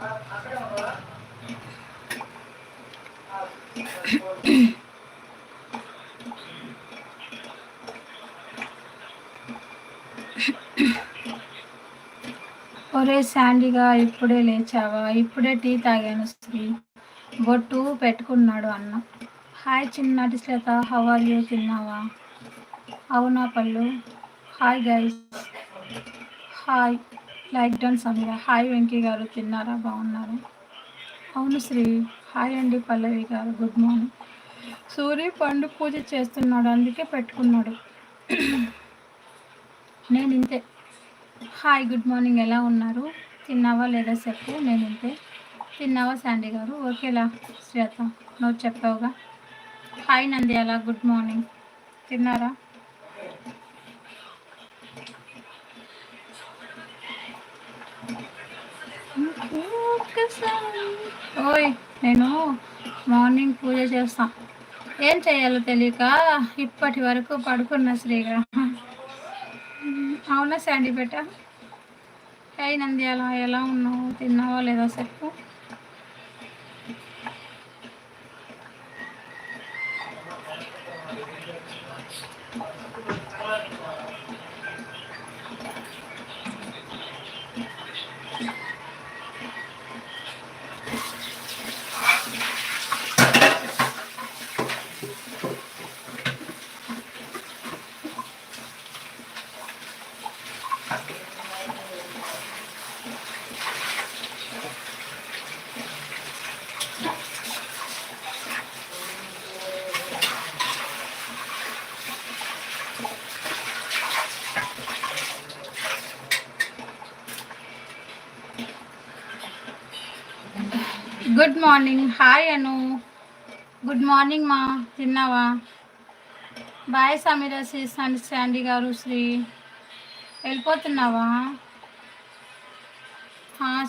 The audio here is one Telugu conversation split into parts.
ఒరే శాండీగా ఇప్పుడే లేచావా? ఇప్పుడే టీ తాగాను శ్రీ. బొట్టు పెట్టుకున్నాడు అన్న. హాయ్ చిన్నటి శ్వేత, హౌ ఆర్ యూ? తిన్నావా? అవునా పళ్ళు. Hi guys. Hi like done Sameera. Hi Venky garu, తిన్నారా? బాగున్నారు. అవును శ్రీ. హాయ్ అండి పల్లవి గారు, గుడ్ మార్నింగ్. సూర్య పండు పూజ చేస్తున్నాడు, అందుకే పెట్టుకున్నాడు. నేను ఇంతే. హాయ్ గుడ్ మార్నింగ్, ఎలా ఉన్నారు? తిన్నావా లేదా చెప్పు. నేను ఇంతే. తిన్నావా శాండీ గారు? ఓకేలా శ్వేత, నువ్వు చెప్పావుగా. Hi Nandyala, good morning. తిన్నారా? ఓయ్ నేను మార్నింగ్ పూజ చేస్తా. ఏం చేయాలో తెలియక ఇప్పటి వరకు పడుకున్న శ్రీగా. అవునా శాండీ బేట. హే నంద్యాల, ఎలా ఉన్నావు? తిన్నావా లేదా చెప్పు. Good morning. హాయ్ అను, గుడ్ మార్నింగ్ మా. తిన్నావా? బాయ్ సమీర, శాండీ గారు, శ్రీ. వెళ్ళిపోతున్నావా?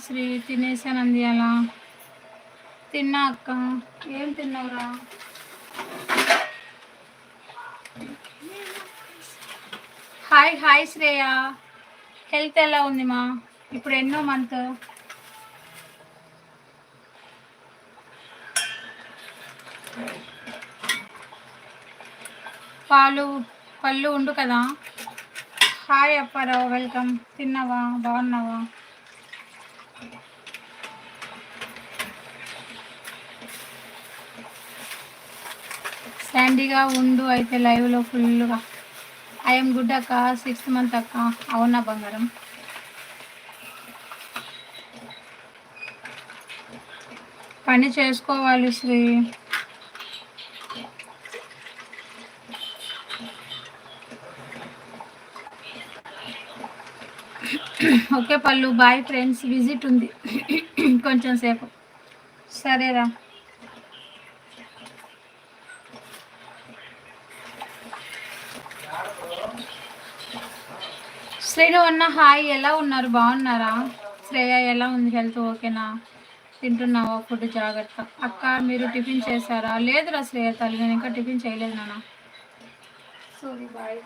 శ్రీ తినేసానంది. అలా తిన్నా అక్క. ఏం తిన్నావురా? హాయ్ హాయ్ శ్రేయ, హెల్త్ ఎలా ఉంది మా? ఇప్పుడు ఎన్నో మంత్? పళ్ళు ఉండు కదా. Hi Apparao, welcome. తిన్నావా? బాగున్నావా? శాండీగా ఉండు అయితే లైవ్లో ఫుల్గా. ఐఎమ్ గుడ్ అక్క, 6th మంత్ అక్క. అవునా బంగారం? పని చేసుకోవాలి శ్రీ. ఓకే పళ్ళు, బాయ్ ఫ్రెండ్స్. విజిట్ ఉంది కొంచెం సేపు. సరేరా. శ్రీను అన్న హాయ్, ఎలా ఉన్నారు? బాగున్నారా? శ్రేయ ఎలా ఉంది హెల్త్? ఓకేనా? తింటున్నావా ఫుడ్? జాగ్రత్త. అక్క మీరు టిఫిన్ చేశారా? లేదురా శ్రేయ తల్లి, నేను ఇంకా టిఫిన్ చేయలేదు నాన్న. Sorry bye.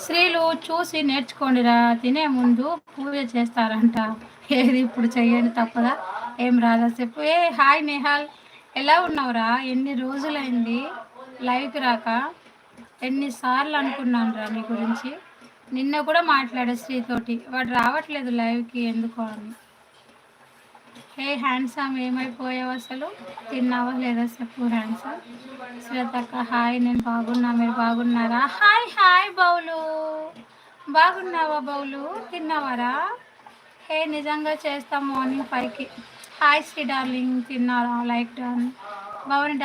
స్త్రీలు చూసి నేర్చుకోండిరా. తినే ముందు పూజ చేస్తారంట. ఏది ఇప్పుడు చెయ్యండి, తప్పదా? ఏం రాదా చెప్పు. హాయ్ నేహాల్, ఎలా ఉన్నావురా? ఎన్ని రోజులైంది లైవ్కి రాక. ఎన్నిసార్లు అనుకున్నాను రా నీ గురించి. నిన్న కూడా మాట్లాడే శ్రీతోటి, వాడు రావట్లేదు లైవ్కి ఎందుకో అని. హ్యాండ్సమ్, ఏమైపోయావు అసలు? తిన్నావా లేదా చెప్పు హ్యాండ్సమ్. శ్వేతక్క హాయ్, నేను బాగున్నా, మీరు బాగున్నారా? హాయ్ హాయ్ బౌలు, బాగున్నావా బౌలు? తిన్నావారా? నిజంగా చేస్తాం మార్నింగ్ 5కి. హాయ్ శ్రీ డార్లింగ్, తిన్నారా? Like done. భవని